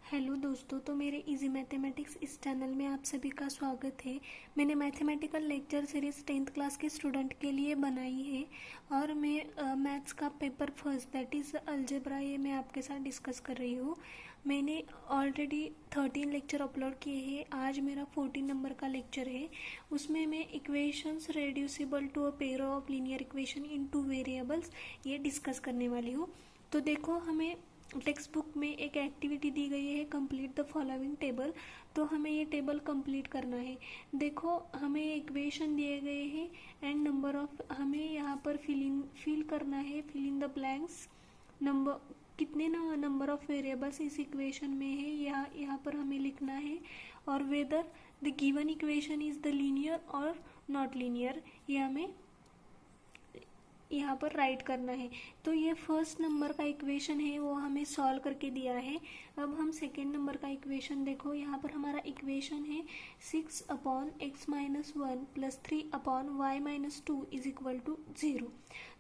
Hello दोस्तों, तो मेरे इजी मैथमेटिक्स इस चैनल में आप सभी का स्वागत है। मैंने mathematical lecture series 10th class के स्टूडेंट के लिए बनाई है और मैं मैथ्स का paper first that is algebra ये मैं आपके साथ डिस्कस कर रही हूँ। मैंने ऑलरेडी 13 लेक्चर अपलोड किए हैं। आज मेरा 14 नंबर का लेक्चर है। उसमें मैं equations reducible to a pair of linear equation in two variables ये डिस्कस करने वाली हूँ। तो देखो, हमें टेक्स्ट बुक में एक एक्टिविटी दी गई है, कंप्लीट द फॉलोइंग टेबल। तो हमें ये टेबल कंप्लीट करना है। देखो, हमें इक्वेशन दिए गए हैं एंड नंबर ऑफ हमें यहाँ पर फिल करना है, fill in the blanks. Number कितने नंबर ऑफ वेरिएबल्स इस इक्वेशन में है यहाँ पर हमें लिखना है, और whether the given equation is the linear और नॉट लीनियर ये हमें यहाँ पर राइट करना है। तो ये फर्स्ट नंबर का इक्वेशन है वो हमें सॉल्व करके दिया है। अब हम सेकेंड नंबर का इक्वेशन देखो, यहाँ पर हमारा इक्वेशन है 6/x-1 + 3/y-2 is equal to 0।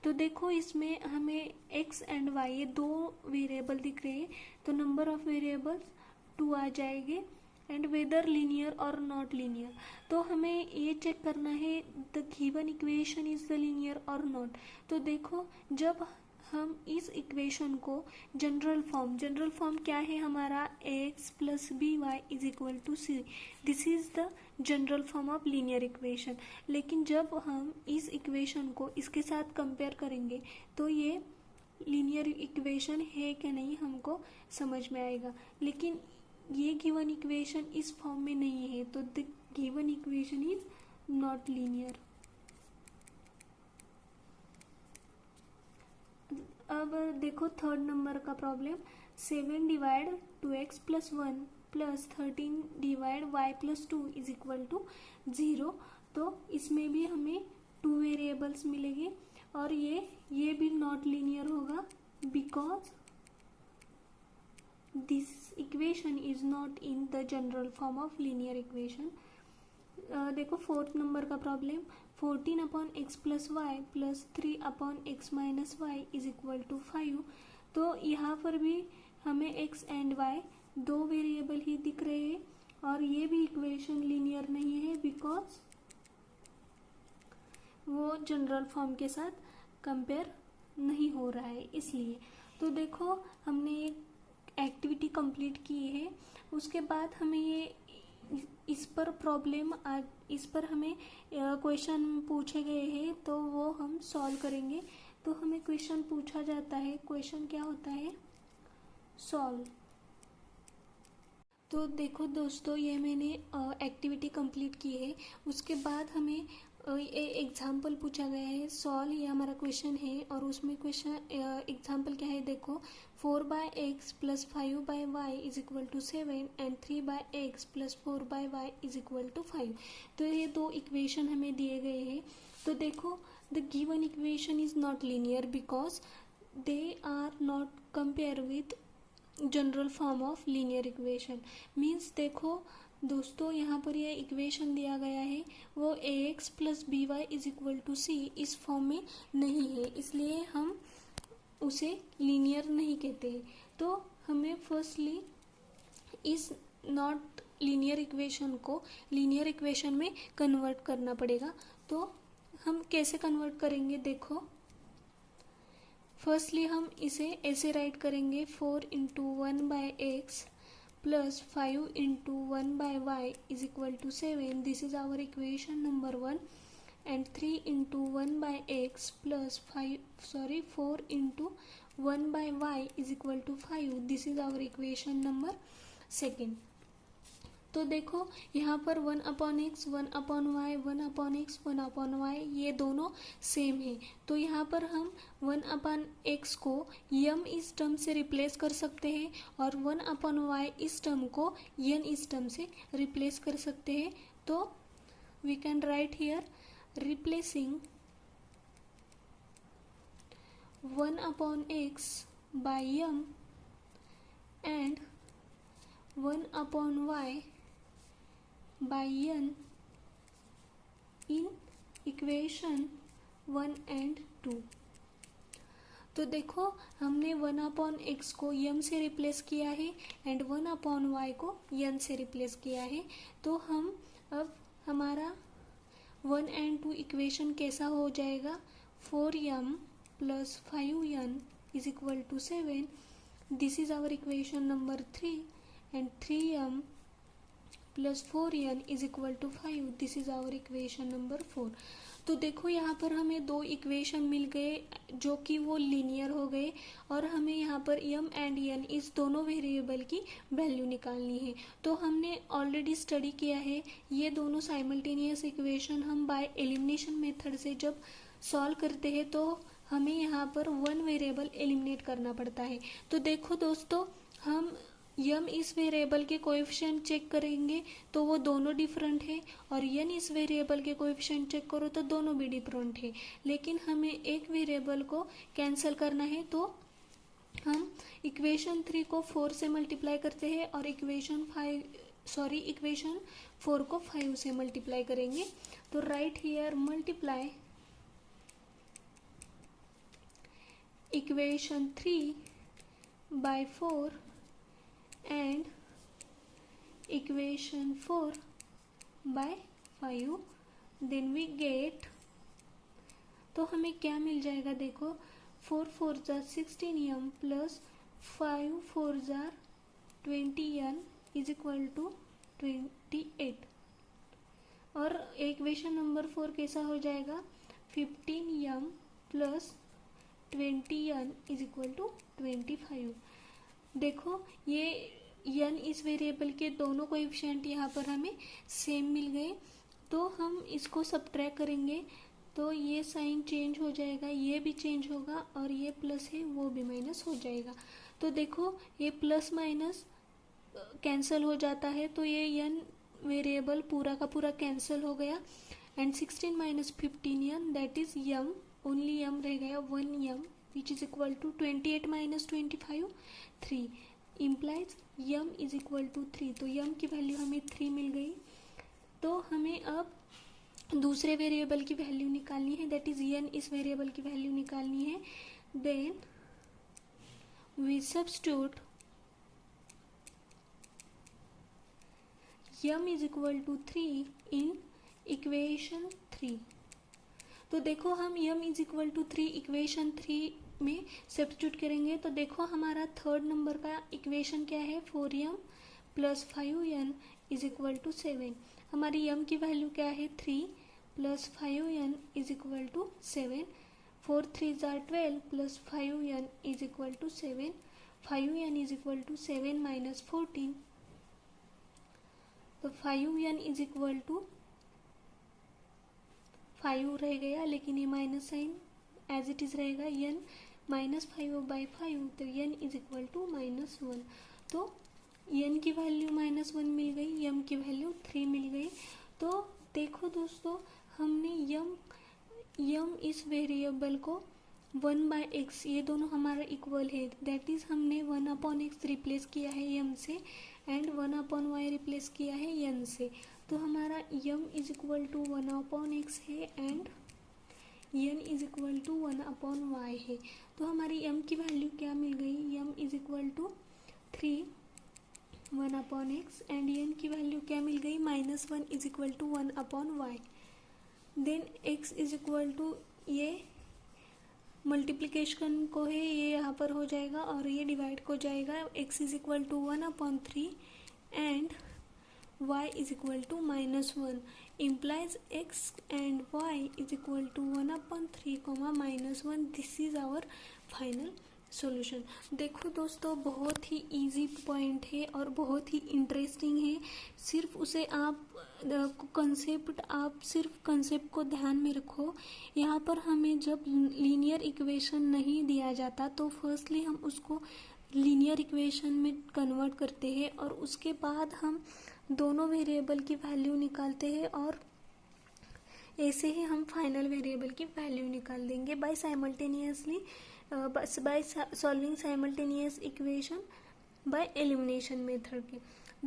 तो देखो, इसमें हमें x एंड y ये दो वेरिएबल दिख रहे हैं, तो नंबर ऑफ वेरिएबल्स 2 आ जाएंगे एंड वेदर लीनियर और नॉट लीनियर। तो हमें ये चेक करना है the given equation is the linear और नॉट। तो देखो, जब हम इस इक्वेशन को जनरल फॉर्म क्या है हमारा x + by is equal to c, this is the general form of linear equation. लेकिन जब हम इस इक्वेशन को इसके साथ कंपेयर करेंगे तो ये लीनियर इक्वेशन है कि नहीं हमको समझ में आएगा। लेकिन ये गिवन इक्वेशन इस फॉर्म में नहीं है, तो the given equation is not linear. अब देखो थर्ड नंबर का problem, 7/2x + 1 + 13/y + 2 is equal to 0। तो इसमें भी हमें 2 वेरिएबल्स मिलेंगे और ये भी नॉट लीनियर होगा because this equation is not in the general form of linear equation। देखो फोर्थ नंबर का problem, 14/x + y + 3/x-y is equal to 5। तो यहाँ पर भी हमें x एंड y दो वेरिएबल ही दिख रहे हैं और ये भी इक्वेशन लीनियर नहीं है बिकॉज वो जनरल फॉर्म के साथ कंपेयर नहीं हो रहा है इसलिए। तो देखो, हमने ये एक्टिविटी कंप्लीट की है। उसके बाद हमें ये इस पर हमें क्वेश्चन पूछे गए हैं तो वो हम सॉल्व करेंगे। तो हमें क्वेश्चन पूछा जाता है, क्वेश्चन क्या होता है, सॉल्व। तो देखो दोस्तों, ये मैंने एक्टिविटी कंप्लीट की है। उसके बाद हमें एग्जाम्पल पूछा गया है, सॉल्व ये हमारा क्वेश्चन है और उसमें क्वेश्चन एग्जाम्पल क्या है देखो, 4/x + 5/y is equal to 7 and 3/x + 4/y is equal to 5। तो ये दो इक्वेशन हमें दिए गए हैं। तो देखो, the given equation is not linear because they are not compare with general form of linear equation. Means देखो दोस्तों, यहाँ पर यह इक्वेशन दिया गया है वो ax + by is equal to c इस फॉर्म में नहीं है, इसलिए हम उसे लीनियर नहीं कहते हैं। तो हमें फर्स्टली इस नॉट लीनियर इक्वेशन को लीनियर इक्वेशन में कन्वर्ट करना पड़ेगा। तो हम कैसे कन्वर्ट करेंगे देखो, फर्स्टली हम इसे ऐसे राइट करेंगे, 4 × 1/x + 5 × 1/y is equal to 7। This is our equation number 1 and 3 × 1/x + 4 × 1/y is equal to 5। This is our equation number second. तो देखो, यहाँ पर 1/x 1/y 1/x 1/y ये दोनों सेम है। तो यहाँ पर हम 1/x को m इस टर्म से रिप्लेस कर सकते हैं और 1/y इस टर्म को n इस टर्म से रिप्लेस कर सकते हैं। तो we can write here replacing 1/x by m and 1/y by n in equation 1 and 2। तो देखो हमने 1/x को m से रिप्लेस किया है एंड 1/y को n से रिप्लेस किया है। तो हम अब हमारा 1 and 2 इक्वेशन कैसा हो जाएगा, 4m plus 5n is equal to 7. This is our equation number 3 and 3m plus 4n is equal to 5. This is our equation number 4. तो देखो यहाँ पर हमें दो इक्वेशन मिल गए जो कि वो लीनियर हो गए और हमें यहाँ पर m एंड n इस दोनों वेरिएबल की वैल्यू निकालनी है। तो हमने ऑलरेडी स्टडी किया है ये दोनों साइमल्टेनियस इक्वेशन हम बाय एलिमिनेशन मेथड से जब सॉल्व करते हैं तो हमें यहाँ पर वन वेरिएबल एलिमिनेट करना पड़ता है। तो देखो दोस्तों हम m इस वेरिएबल के कोएफिशिएंट चेक करेंगे तो वो दोनों डिफरेंट है और n इस वेरिएबल के कोएफिशिएंट चेक करो तो दोनों भी डिफरेंट है, लेकिन हमें एक वेरिएबल को कैंसिल करना है। तो हम इक्वेशन 3 को 4 से मल्टीप्लाई करते हैं और इक्वेशन 4 को 5 से मल्टीप्लाई करेंगे। तो right here multiply equation 3 by 4 and equation 4 by 5, then we get, तो हमें क्या मिल जाएगा देखो 4 4 जार 16m प्लस 5 4 जार 20n इज इक्वल टू 28 और इक्वेशन नंबर 4 कैसा हो जाएगा 15m plus 20n is equal to 25। देखो ये n इस वेरिएबल के दोनों कोएफिशिएंट यहाँ पर हमें सेम मिल गए, तो हम इसको सब्ट्रैक्ट करेंगे तो ये साइन चेंज हो जाएगा, ये भी चेंज होगा और ये प्लस है वो भी माइनस हो जाएगा। तो देखो ये प्लस माइनस कैंसिल हो जाता है तो ये n वेरिएबल पूरा का पूरा कैंसिल हो गया and 16 minus 15n that is m, only m रह गया 1m which is equal to 28 minus 25 3 implies m is equal to 3। तो m की वैल्यू हमें 3 मिल गई। तो हमें अब दूसरे वेरिएबल की वैल्यू निकालनी है दैट इज n इस वेरिएबल की वैल्यू निकालनी है। Then we substitute m is equal to 3 इन इक्वेशन 3। तो देखो हम m is equal to 3 equation 3 में सब्स्टिट्यूट करेंगे तो देखो हमारा थर्ड नंबर का इक्वेशन क्या है 4m plus 5n is equal to 7। हमारी m की वैल्यू क्या है 3 plus 5n is equal to 7, 4 3 जार 12 plus 5n is equal to 7, 5n is equal to 7 minus 14, तो 5n इज इक्वल टू 5 रह गया लेकिन ये minus sign as it is रहेगा n माइनस 5/5 तो n इज इक्वल टू -1। तो n की वैल्यू -1 मिल गई, m की वैल्यू 3 मिल गई। तो देखो दोस्तों हमने m इस वेरिएबल को 1/x ये दोनों हमारा इक्वल है दैट इज हमने 1/x रिप्लेस किया है m से एंड 1/y रिप्लेस किया है n से। तो हमारा m is equal to 1/x है and n is equal to 1/y है। तो हमारी m की वैल्यू क्या मिल गई, m is equal to 3 1/x and n की वैल्यू क्या मिल गई -1 is equal to 1/y। Then x is equal to ये मल्टीप्लिकेशन को है ये यहाँ पर हो जाएगा और ये डिवाइड हो जाएगा, x is equal to 1/3 and y is equal to -1 implies x and y is equal to 1/3, -1। This is our final solution। देखो दोस्तों बहुत ही इजी पॉइंट है और बहुत ही इंटरेस्टिंग है, सिर्फ उसे आप सिर्फ कंसेप्ट को ध्यान में रखो। यहाँ पर हमें जब लीनियर इक्वेशन नहीं दिया जाता तो फर्स्टली हम उसको लीनियर इक्वेशन में कन्वर्ट करते हैं और उसके बाद हम दोनों वेरिएबल की वैल्यू निकालते हैं और ऐसे ही हम फाइनल वेरिएबल की वैल्यू निकाल देंगे by simultaneously by solving simultaneous equation by elimination method के।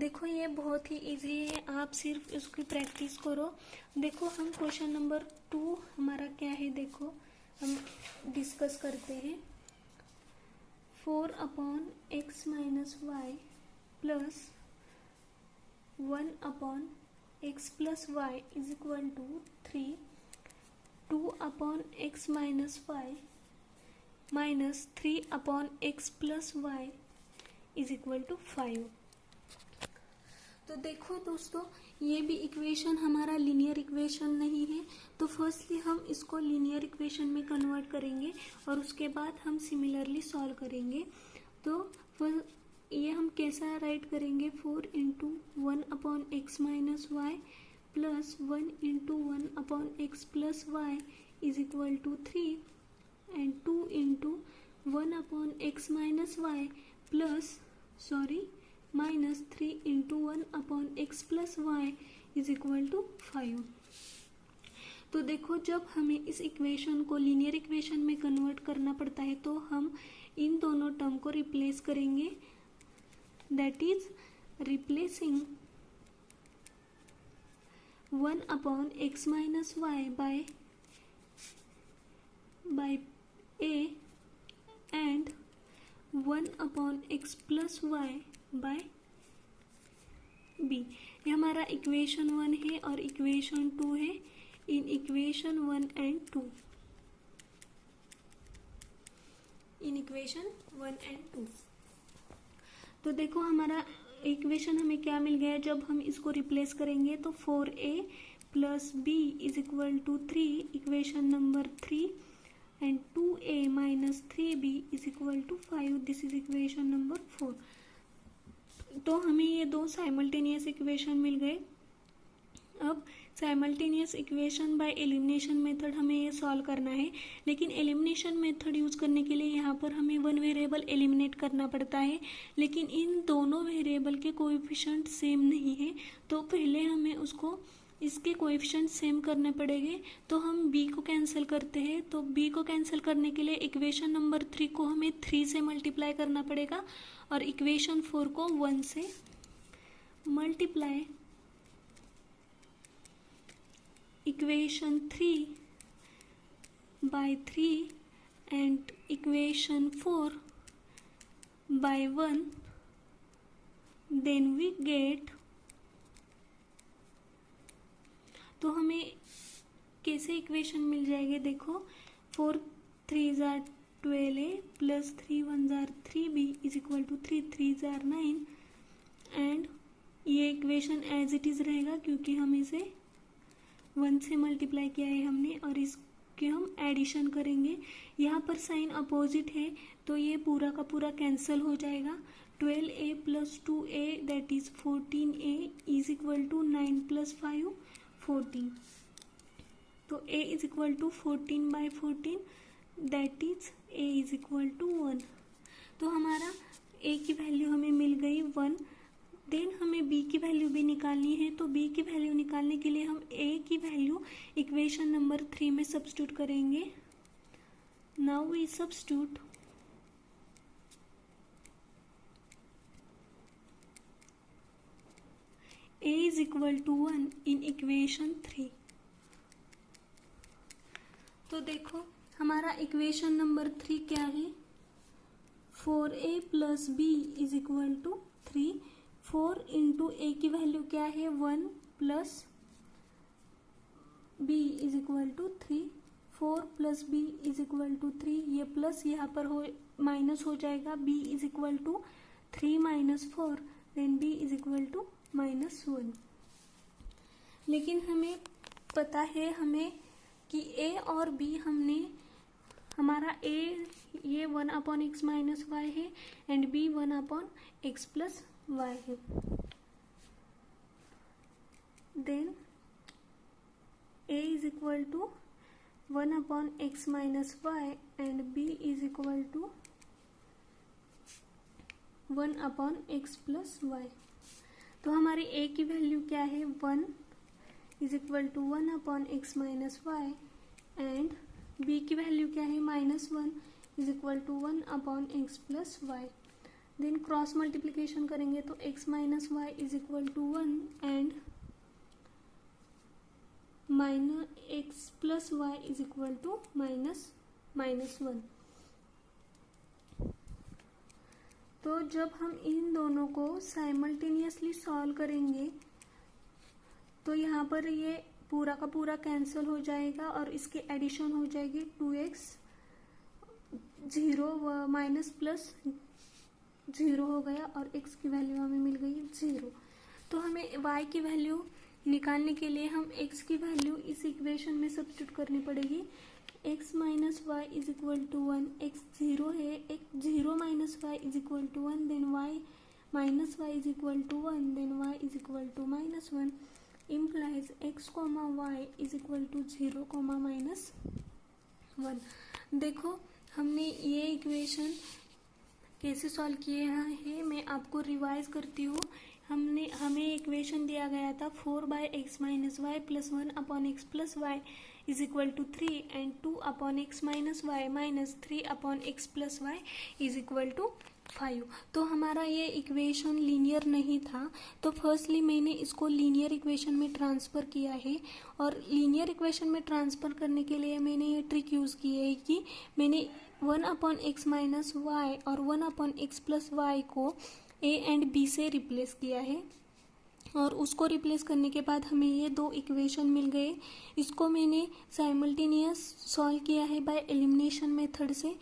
देखो ये बहुत ही इजी है, आप सिर्फ इसकी प्रैक्टिस करो। देखो हम क्वेश्चन नंबर 2 हमारा क्या है देखो हम डिस्कस करते हैं। 4 upon x minus y plus 1 upon x plus y is equal to 3, 2 upon x minus y minus 3 upon x plus y is equal to 5। तो देखो दोस्तों, ये भी इक्वेशन हमारा लीनियर इक्वेशन नहीं है, तो फर्स्टली हम इसको लीनियर इक्वेशन में कन्वर्ट करेंगे और उसके बाद हम सिमिलरली सॉल्व करेंगे। तो ये हम कैसा राइट करेंगे, 4 into 1 upon x minus y plus 1 into 1 upon x plus y is equal to 3 and 2 into 1 upon x minus y plus minus 3 into 1 upon x plus y is equal to 5। तो देखो, जब हमें इस equation को linear equation में convert करना पड़ता है तो हम इन दोनों टर्म को रिप्लेस करेंगे, that is replacing 1 upon x minus y by a and 1 upon x plus y by b। ये हमारा इक्वेशन 1 है और इक्वेशन 2 है। In equation 1 and 2, in equation 1 and 2, तो देखो हमारा इक्वेशन हमें क्या मिल गया। जब हम इसको रिप्लेस करेंगे तो 4a plus b is equal to 3, equation number 3, and 2a minus 3b is equal to 5, this is equation number 4। तो हमें ये दो साइमल्टेनियस इक्वेशन मिल गए। अब simultaneous equation by elimination method हमें ये सॉल्व करना है, लेकिन एलिमिनेशन मेथड यूज करने के लिए यहाँ पर हमें वन वेरिएबल एलिमिनेट करना पड़ता है, लेकिन इन दोनों वेरिएबल के कोएफिशिएंट सेम नहीं है, तो पहले हमें उसको इसके कोएफिशिएंट सेम करने पड़ेंगे। तो हम b को कैंसिल करते हैं, तो b को कैंसिल करने के लिए इक्वेशन नंबर 3 को हमें 3 से मल्टीप्लाई करना पड़ेगा और इक्वेशन 4 को 1 से multiply. Equation 3 by 3 and equation 4 by 1, then we get, तो हमें कैसे इक्वेशन मिल जाएगी, देखो 4 3 जार 12a प्लस 3 1 जार 3b इज इक्वल टू 3 3 जार 9, एंड ये इक्वेशन एज इट इज रहेगा क्योंकि हम इसे 1 से मल्टीप्लाई किया है हमने, और इसके हम एडिशन करेंगे। यहाँ पर साइन अपोजिट है तो ये पूरा का पूरा कैंसिल हो जाएगा। 12a plus 2a that is 14a is equal to 9 plus 5 14, तो a is equal to 14 by 14 that is a is equal to 1। तो हमारा a की वैल्यू हमें मिल गई 1। देन हमें b की वैल्यू भी निकालनी है, तो b की वैल्यू निकालने के लिए हम a की वैल्यू इक्वेशन नंबर 3 में सब्स्टिट्यूट करेंगे। Now we substitute a is equal to 1 in equation 3। तो देखो हमारा इक्वेशन नंबर 3 क्या है, 4a plus b is equal to 3। 4 into a की वैल्यू क्या है 1 plus b is equal to 3। 4 plus b is equal to 3, ये प्लस यहाँ पर हो माइनस हो जाएगा, b is equal to 3 minus 4, then b is equal to -1। लेकिन हमें पता है हमें कि a और b हमने हमारा a ये 1 अपॉन एक्स माइनस वाई है and b 1 upon x plus y है। Then a is equal to 1 upon x minus y and b is equal to 1 upon x plus y. तो हमारी a की value क्या है 1 is equal to 1 upon x minus y and b की value क्या है -1 is equal to 1 upon x plus y. Then cross multiplication करेंगे तो x minus y is equal to 1 and x plus y is equal to -1। तो जब हम इन दोनों को साइमल्टेनियसली सॉल्व करेंगे तो यहाँ पर ये पूरा का पूरा कैंसिल हो जाएगा और इसकी एडिशन हो जाएगी 2x 0 माइनस प्लस 0 हो गया और x की वैल्यू हमें मिल गई 0। तो हमें y की वैल्यू निकालने के लिए हम x की वैल्यू इस इक्वेशन में सब्स्टिट्यूट करनी पड़ेगी। x minus y is equal to 1, x 0 है, x 0 minus y is equal to 1, then y minus y is equal to 1, then y is equal to minus 1, implies x comma y is equal to 0 comma minus 1। देखो हमने ये equation कैसे solve किए हैं मैं आपको revise करती हूँ। हमें इक्वेशन दिया गया था 4/x minus y plus 1/x plus y is equal to 3 and 2/x minus y minus 3/x plus y is equal to 5। तो हमारा ये इक्वेशन लीनियर नहीं था, तो फर्स्टली मैंने इसको लीनियर इक्वेशन में ट्रांसफ़र किया है। और लीनियर इक्वेशन में ट्रांसफ़र करने के लिए मैंने ये ट्रिक यूज़ की है कि मैंने 1/x माइनस वाई और 1/x प्लस वाई को a एंड b से रिप्लेस किया है और उसको रिप्लेस करने के बाद हमें ये दो इक्वेशन मिल गए। इसको मैंने साइमल्टेनियस सॉल्व किया है बाय एलिमिनेशन मेथड से।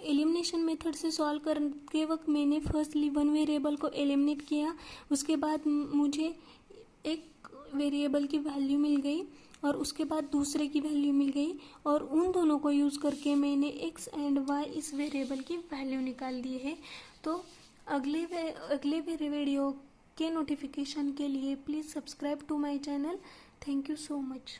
एलिमिनेशन मेथड से सॉल्व करते वक्त मैंने फर्स्टली वन वेरिएबल को एलिमिनेट किया, उसके बाद मुझे एक वेरिएबल की वैल्यू मिल गई और उसके बाद दूसरे की वैल्यू मिल गई और उन दोनों को यूज़ करके मैंने x एंड y इस वेरिएबल की वैल्यू निकाल दी है। तो अगले वीडियो के नोटिफिकेशन के लिए please subscribe to my channel. Thank you so much.